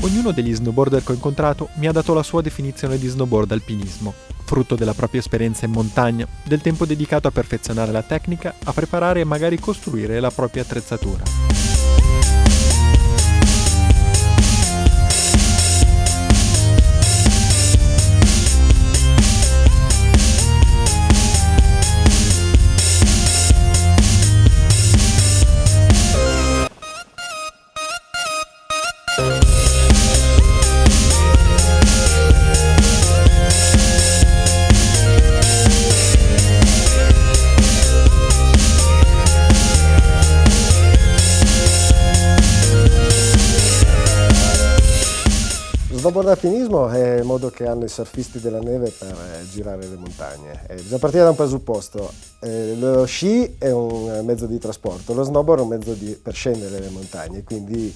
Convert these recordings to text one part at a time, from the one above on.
Ognuno degli snowboarder che ho incontrato mi ha dato la sua definizione di snowboard alpinismo, frutto della propria esperienza in montagna, del tempo dedicato a perfezionare la tecnica, a preparare e magari costruire la propria attrezzatura. Lo snowboard alpinismo è il modo che hanno i surfisti della neve per girare le montagne. Bisogna partire da un presupposto: lo sci è un mezzo di trasporto, lo snowboard è un mezzo per scendere le montagne, quindi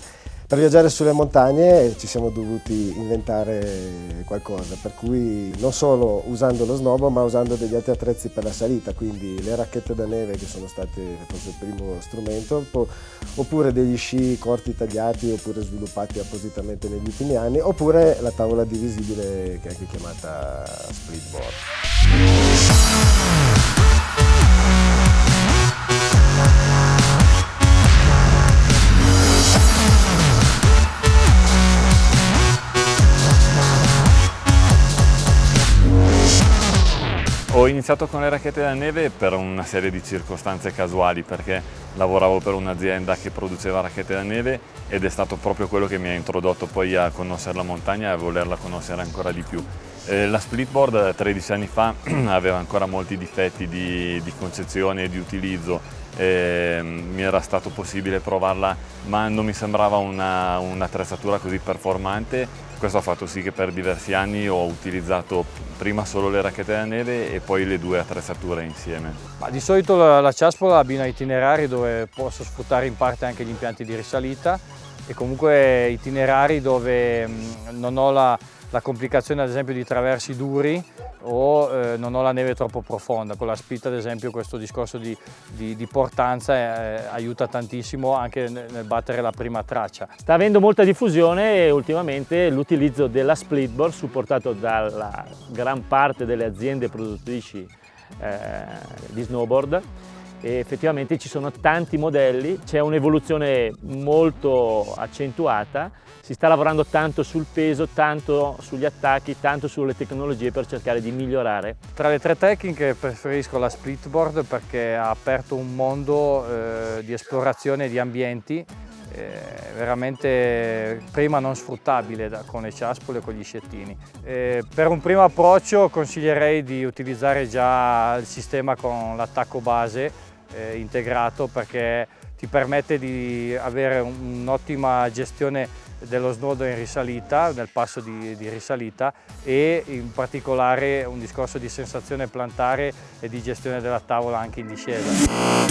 per viaggiare sulle montagne ci siamo dovuti inventare qualcosa, per cui non solo usando lo snowboard ma usando degli altri attrezzi per la salita, quindi le racchette da neve che sono state forse il primo strumento, oppure degli sci corti tagliati oppure sviluppati appositamente negli ultimi anni, oppure la tavola divisibile che è anche chiamata splitboard. Ho iniziato con le racchette da neve per una serie di circostanze casuali, perché lavoravo per un'azienda che produceva racchette da neve ed è stato proprio quello che mi ha introdotto poi a conoscere la montagna e a volerla conoscere ancora di più. La splitboard 13 anni fa aveva ancora molti difetti di concezione e di utilizzo. Mi era stato possibile provarla, ma non mi sembrava un'attrezzatura così performante. Questo ha fatto sì che per diversi anni ho utilizzato prima solo le racchette da neve e poi le due attrezzature insieme. Ma di solito la ciaspola abbina itinerari dove posso sfruttare in parte anche gli impianti di risalita e comunque itinerari dove non ho la complicazione ad esempio di traversi duri o non ho la neve troppo profonda. Con la split ad esempio questo discorso di portanza aiuta tantissimo anche nel battere la prima traccia. Sta avendo molta diffusione ultimamente l'utilizzo della splitboard, supportato dalla gran parte delle aziende produttrici di snowboard. E effettivamente ci sono tanti modelli, c'è un'evoluzione molto accentuata, si sta lavorando tanto sul peso, tanto sugli attacchi, tanto sulle tecnologie per cercare di migliorare. Tra le tre tecniche preferisco la splitboard perché ha aperto un mondo di esplorazione di ambienti veramente prima non sfruttabile con le ciaspole e con gli scettini. Per un primo approccio consiglierei di utilizzare già il sistema con l'attacco base integrato, perché ti permette di avere un'ottima gestione dello snodo in risalita, nel passo di risalita, e in particolare un discorso di sensazione plantare e di gestione della tavola anche in discesa.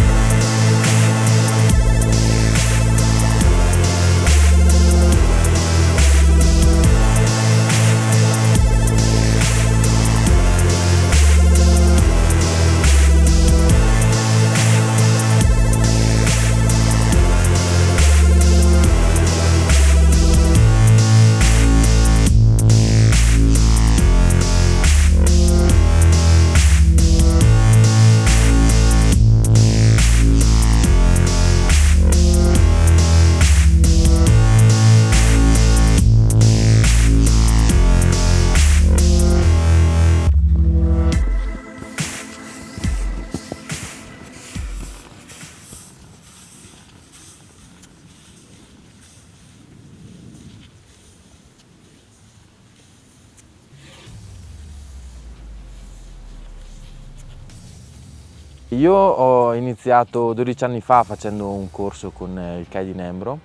Io ho iniziato 12 anni fa facendo un corso con il CAI di Nembro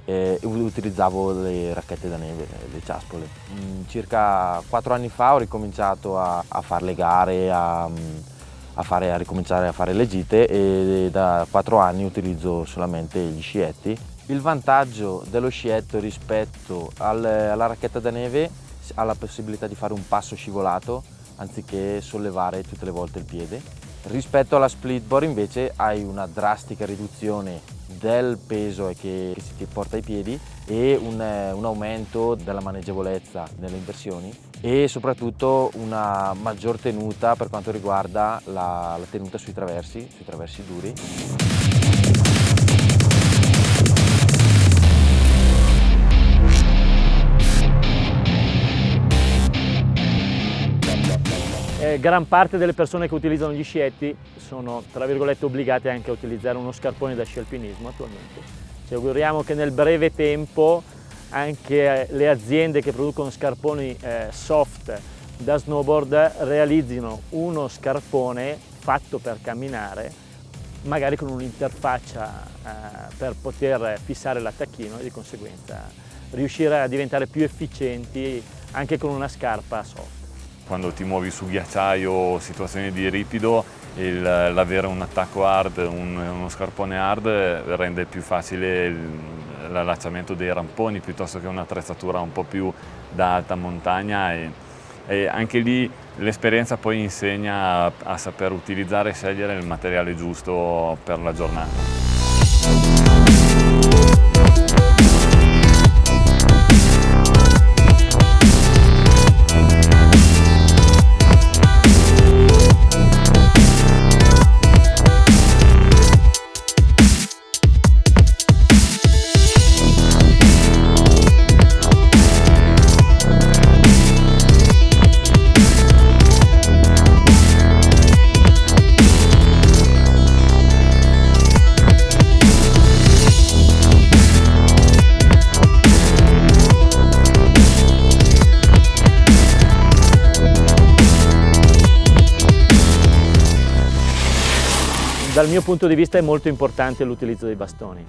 e utilizzavo le racchette da neve, le ciaspole. Circa 4 anni fa ho ricominciato a fare le gare, a ricominciare a fare le gite, e da 4 anni utilizzo solamente gli scietti. Il vantaggio dello scietto rispetto alla racchetta da neve ha la possibilità di fare un passo scivolato anziché sollevare tutte le volte il piede. Rispetto alla splitboard invece hai una drastica riduzione del peso che si ti porta ai piedi e un aumento della maneggevolezza nelle inversioni e soprattutto una maggior tenuta per quanto riguarda la tenuta sui traversi duri. Gran parte delle persone che utilizzano gli scietti sono, tra virgolette, obbligate anche a utilizzare uno scarpone da sci alpinismo attualmente. Ci auguriamo che nel breve tempo anche le aziende che producono scarponi soft da snowboard realizzino uno scarpone fatto per camminare, magari con un'interfaccia per poter fissare l'attacchino e di conseguenza riuscire a diventare più efficienti anche con una scarpa soft. Quando ti muovi su ghiacciaio o situazioni di ripido, l'avere un attacco hard, uno scarpone hard rende più facile l'allacciamento dei ramponi piuttosto che un'attrezzatura un po' più da alta montagna e anche lì l'esperienza poi insegna a saper utilizzare e scegliere il materiale giusto per la giornata. Dal mio punto di vista è molto importante l'utilizzo dei bastoni,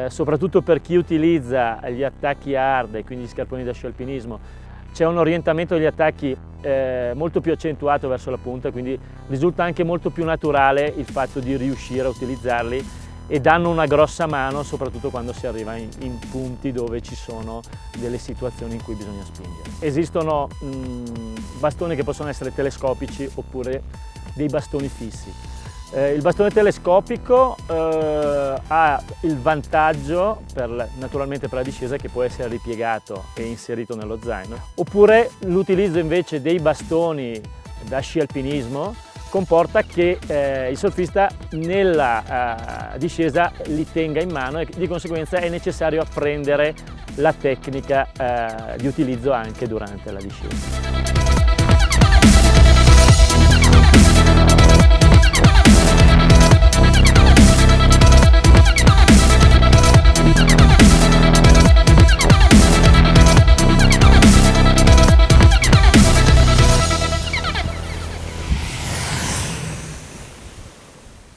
soprattutto per chi utilizza gli attacchi hard e quindi gli scarponi da sci alpinismo. C'è un orientamento degli attacchi molto più accentuato verso la punta, quindi risulta anche molto più naturale il fatto di riuscire a utilizzarli e danno una grossa mano soprattutto quando si arriva in punti dove ci sono delle situazioni in cui bisogna spingere. Esistono bastoni che possono essere telescopici oppure dei bastoni fissi. Il bastone telescopico ha il vantaggio, naturalmente per la discesa, che può essere ripiegato e inserito nello zaino, oppure l'utilizzo invece dei bastoni da sci alpinismo comporta che il surfista nella discesa li tenga in mano e di conseguenza è necessario apprendere la tecnica di utilizzo anche durante la discesa.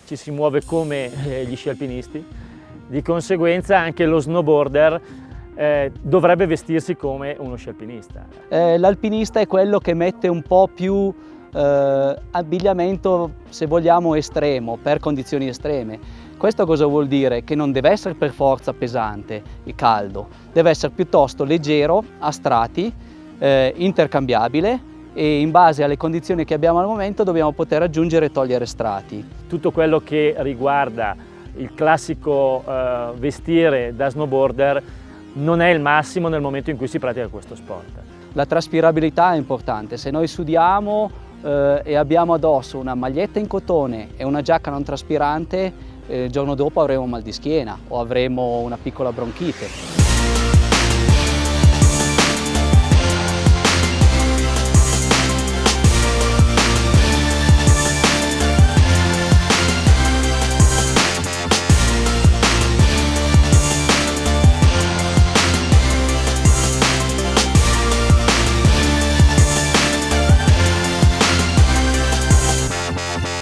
Ci si muove come gli sci alpinisti, di conseguenza anche lo snowboarder dovrebbe vestirsi come uno sci alpinista. L'alpinista è quello che mette un po' più abbigliamento, se vogliamo, estremo, per condizioni estreme. Questo cosa vuol dire? Che non deve essere per forza pesante e caldo, deve essere piuttosto leggero, a strati, intercambiabile, e in base alle condizioni che abbiamo al momento dobbiamo poter aggiungere e togliere strati. Tutto quello che riguarda il classico vestire da snowboarder non è il massimo nel momento in cui si pratica questo sport. La traspirabilità è importante. Se noi sudiamo e abbiamo addosso una maglietta in cotone e una giacca non traspirante, il giorno dopo avremo mal di schiena o avremo una piccola bronchite.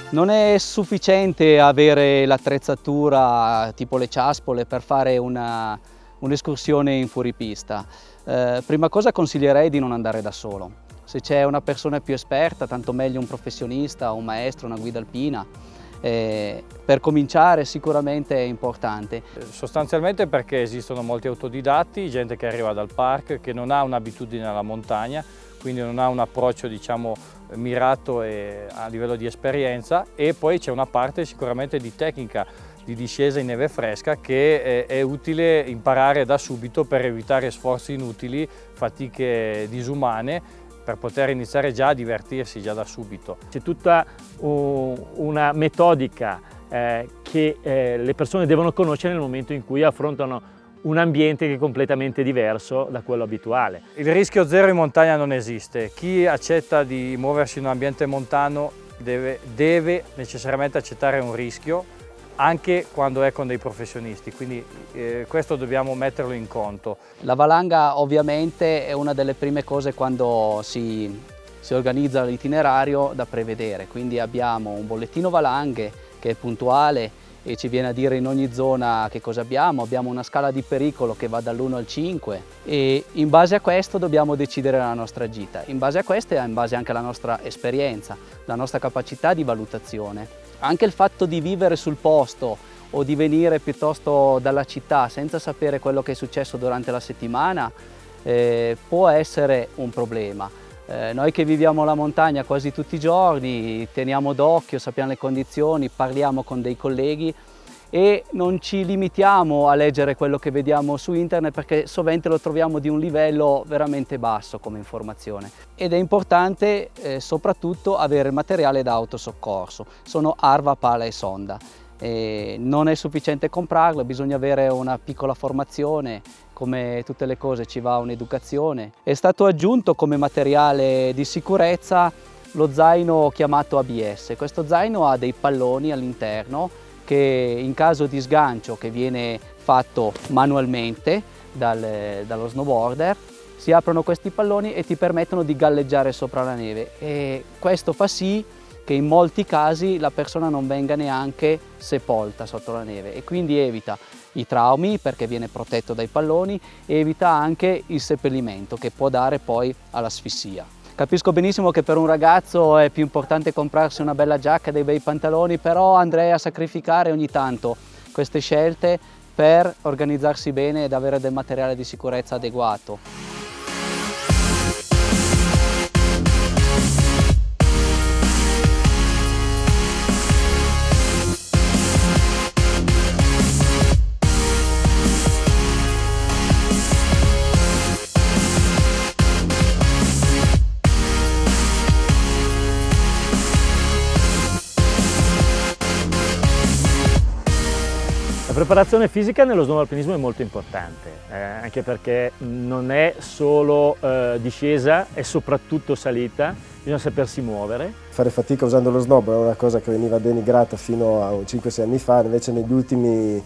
Non è sufficiente avere l'attrezzatura tipo le ciaspole per fare un'escursione in fuoripista. Prima cosa consiglierei di non andare da solo. Se c'è una persona più esperta, tanto meglio un professionista, un maestro, una guida alpina. Per cominciare sicuramente è importante. Sostanzialmente perché esistono molti autodidatti, gente che arriva dal park, che non ha un'abitudine alla montagna, quindi non ha un approccio diciamo mirato a livello di esperienza, e poi c'è una parte sicuramente di tecnica di discesa in neve fresca che è utile imparare da subito per evitare sforzi inutili, fatiche disumane, per poter iniziare già a divertirsi già da subito. C'è tutta una metodica che le persone devono conoscere nel momento in cui affrontano un ambiente che è completamente diverso da quello abituale. Il rischio zero in montagna non esiste. Chi accetta di muoversi in un ambiente montano deve necessariamente accettare un rischio, anche quando è con dei professionisti, quindi questo dobbiamo metterlo in conto. La valanga ovviamente è una delle prime cose quando si organizza l'itinerario da prevedere, quindi abbiamo un bollettino valanghe che è puntuale e ci viene a dire in ogni zona che cosa abbiamo una scala di pericolo che va dall'1 al 5 e in base a questo dobbiamo decidere la nostra gita, in base a questo e in base anche alla nostra esperienza, la nostra capacità di valutazione. Anche il fatto di vivere sul posto o di venire piuttosto dalla città senza sapere quello che è successo durante la settimana può essere un problema. Noi che viviamo la montagna quasi tutti i giorni, teniamo d'occhio, sappiamo le condizioni, parliamo con dei colleghi e non ci limitiamo a leggere quello che vediamo su internet perché sovente lo troviamo di un livello veramente basso come informazione. Ed è importante soprattutto avere materiale da autosoccorso, sono arva, pala e sonda. Non è sufficiente comprarlo, bisogna avere una piccola formazione, come tutte le cose ci va un'educazione. È stato aggiunto come materiale di sicurezza lo zaino chiamato ABS. Questo zaino ha dei palloni all'interno che in caso di sgancio che viene fatto manualmente dallo snowboarder si aprono questi palloni e ti permettono di galleggiare sopra la neve e questo fa sì che in molti casi la persona non venga neanche sepolta sotto la neve e quindi evita i traumi perché viene protetto dai palloni e evita anche il seppellimento che può dare poi all'asfissia. Capisco benissimo che per un ragazzo è più importante comprarsi una bella giacca e dei bei pantaloni, però andrei a sacrificare ogni tanto queste scelte per organizzarsi bene ed avere del materiale di sicurezza adeguato. La preparazione fisica nello snowboardalpinismo è molto importante, anche perché non è solo discesa, è soprattutto salita, bisogna sapersi muovere. Fare fatica usando lo snowboard è una cosa che veniva denigrata fino a 5-6 anni fa, invece negli ultimi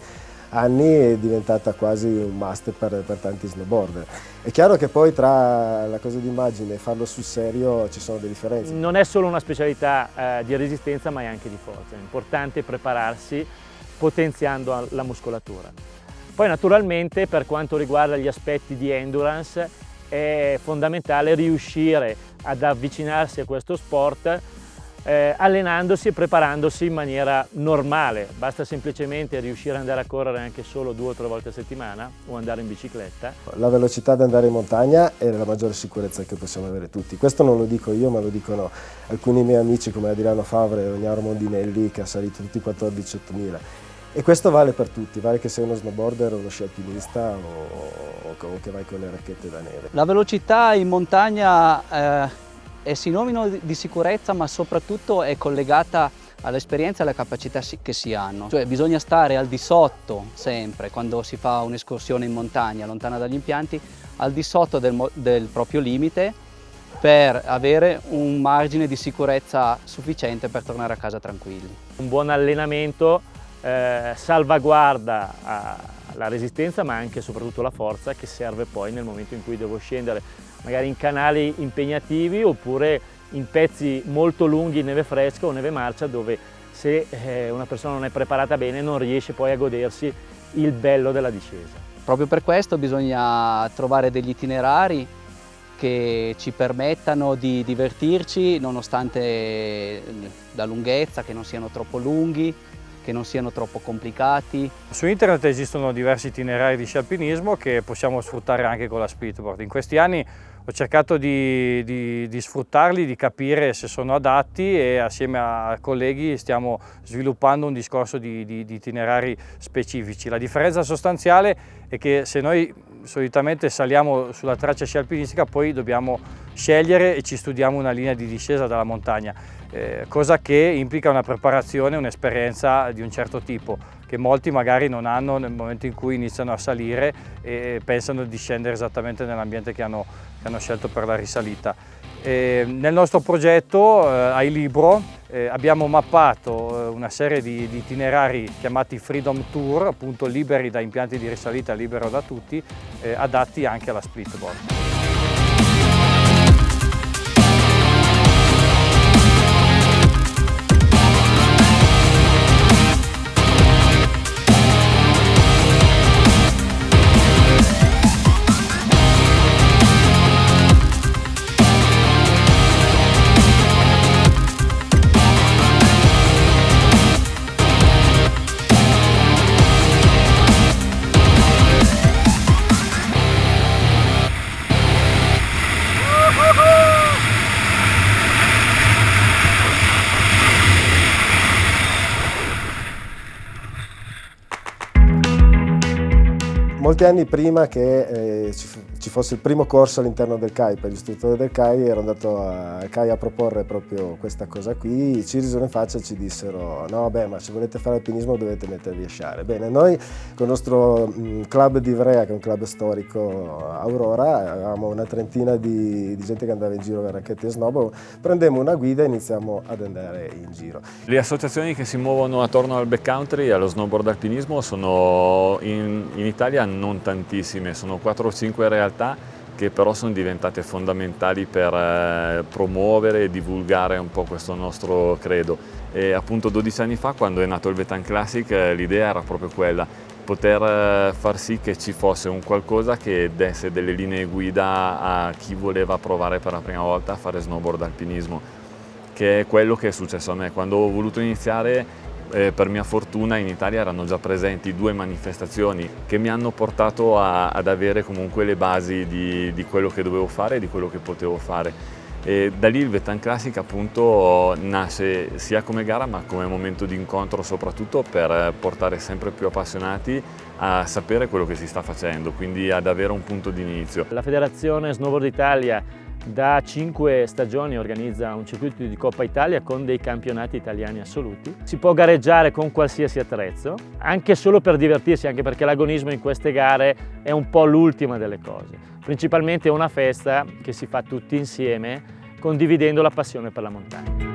anni è diventata quasi un must per tanti snowboarder. È chiaro che poi tra la cosa di immagine e farlo sul serio ci sono delle differenze. Non è solo una specialità di resistenza ma è anche di forza, è importante prepararsi potenziando la muscolatura. Poi naturalmente per quanto riguarda gli aspetti di endurance è fondamentale riuscire ad avvicinarsi a questo sport allenandosi e preparandosi in maniera normale, basta semplicemente riuscire ad andare a correre anche solo 2 o 3 volte a settimana o andare in bicicletta. La velocità di andare in montagna è la maggiore sicurezza che possiamo avere tutti, questo non lo dico io ma lo dicono alcuni miei amici come Adriano Favre e Ognaro Mondinelli che ha salito tutti i 14.000. E questo vale per tutti, vale che sei uno snowboarder o uno sci alpinista o che vai con le racchette da neve. La velocità in montagna è sinonimo di sicurezza ma soprattutto è collegata all'esperienza e alle capacità che si hanno. Cioè bisogna stare al di sotto sempre quando si fa un'escursione in montagna lontana dagli impianti, al di sotto del proprio limite per avere un margine di sicurezza sufficiente per tornare a casa tranquilli. Un buon allenamento salvaguarda la resistenza ma anche e soprattutto la forza che serve poi nel momento in cui devo scendere magari in canali impegnativi oppure in pezzi molto lunghi in neve fresca o neve marcia dove se una persona non è preparata bene non riesce poi a godersi il bello della discesa. Proprio per questo bisogna trovare degli itinerari che ci permettano di divertirci nonostante la lunghezza, che non siano troppo lunghi che non siano troppo complicati. Su internet esistono diversi itinerari di sci alpinismo che possiamo sfruttare anche con la splitboard. In questi anni ho cercato di sfruttarli, di capire se sono adatti, e assieme a colleghi stiamo sviluppando un discorso di itinerari specifici. La differenza sostanziale è che se noi solitamente saliamo sulla traccia sci alpinistica, poi dobbiamo scegliere e ci studiamo una linea di discesa dalla montagna, cosa che implica una preparazione, un'esperienza di un certo tipo, che molti magari non hanno nel momento in cui iniziano a salire e pensano di scendere esattamente nell'ambiente che hanno scelto per la risalita. Nel nostro progetto iLibro abbiamo mappato una serie di itinerari chiamati Freedom Tour, appunto liberi da impianti di risalita, libero da tutti, adatti anche alla splitboard. Molti anni prima che ci fosse il primo corso all'interno del CAI, per gli istruttori del CAI, ero andato al CAI a proporre proprio questa cosa qui. Ci risero in faccia e ci dissero: no, beh, ma se volete fare alpinismo dovete mettervi a sciare. Bene, noi con il nostro club di Ivrea, che è un club storico Aurora, avevamo una trentina di gente che andava in giro con racchette e snowboard, prendemmo una guida e iniziamo ad andare in giro. Le associazioni che si muovono attorno al backcountry e allo snowboard alpinismo sono in Italia non tantissime, sono 4 o 5 realtà che però sono diventate fondamentali per promuovere e divulgare un po' questo nostro credo. E appunto 12 anni fa, quando è nato il Vetan Classic, l'idea era proprio quella: poter far sì che ci fosse un qualcosa che desse delle linee guida a chi voleva provare per la prima volta a fare snowboard alpinismo, che è quello che è successo a me. Quando ho voluto iniziare, per mia fortuna in Italia erano già presenti 2 manifestazioni che mi hanno portato ad avere comunque le basi di quello che dovevo fare e di quello che potevo fare. E da lì il Vetan Classic appunto nasce sia come gara ma come momento di incontro, soprattutto per portare sempre più appassionati a sapere quello che si sta facendo, quindi ad avere un punto di inizio. La Federazione Snowboard Italia da 5 stagioni organizza un circuito di Coppa Italia con dei campionati italiani assoluti. Si può gareggiare con qualsiasi attrezzo, anche solo per divertirsi, anche perché l'agonismo in queste gare è un po' l'ultima delle cose. Principalmente è una festa che si fa tutti insieme, condividendo la passione per la montagna.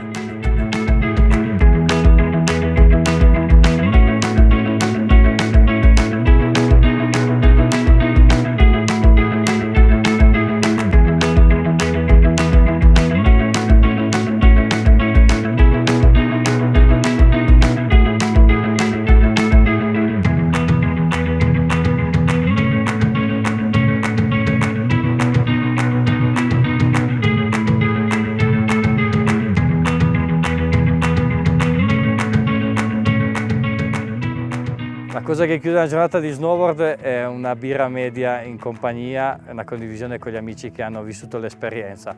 La cosa che chiude una giornata di snowboard è una birra media in compagnia, una condivisione con gli amici che hanno vissuto l'esperienza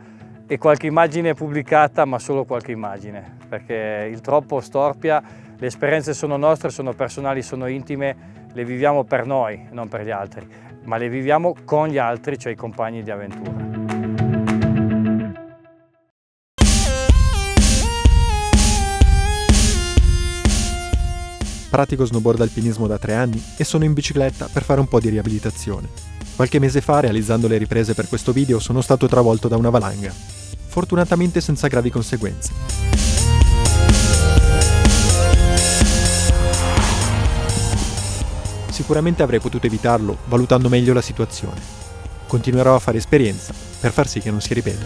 e qualche immagine pubblicata, ma solo qualche immagine, perché il troppo storpia. Le esperienze sono nostre, sono personali, sono intime, le viviamo per noi, non per gli altri, ma le viviamo con gli altri, cioè i compagni di avventura. Pratico snowboard alpinismo da 3 anni e sono in bicicletta per fare un po' di riabilitazione. Qualche mese fa, realizzando le riprese per questo video, sono stato travolto da una valanga, fortunatamente senza gravi conseguenze. Sicuramente avrei potuto evitarlo valutando meglio la situazione. Continuerò a fare esperienza per far sì che non si ripeta.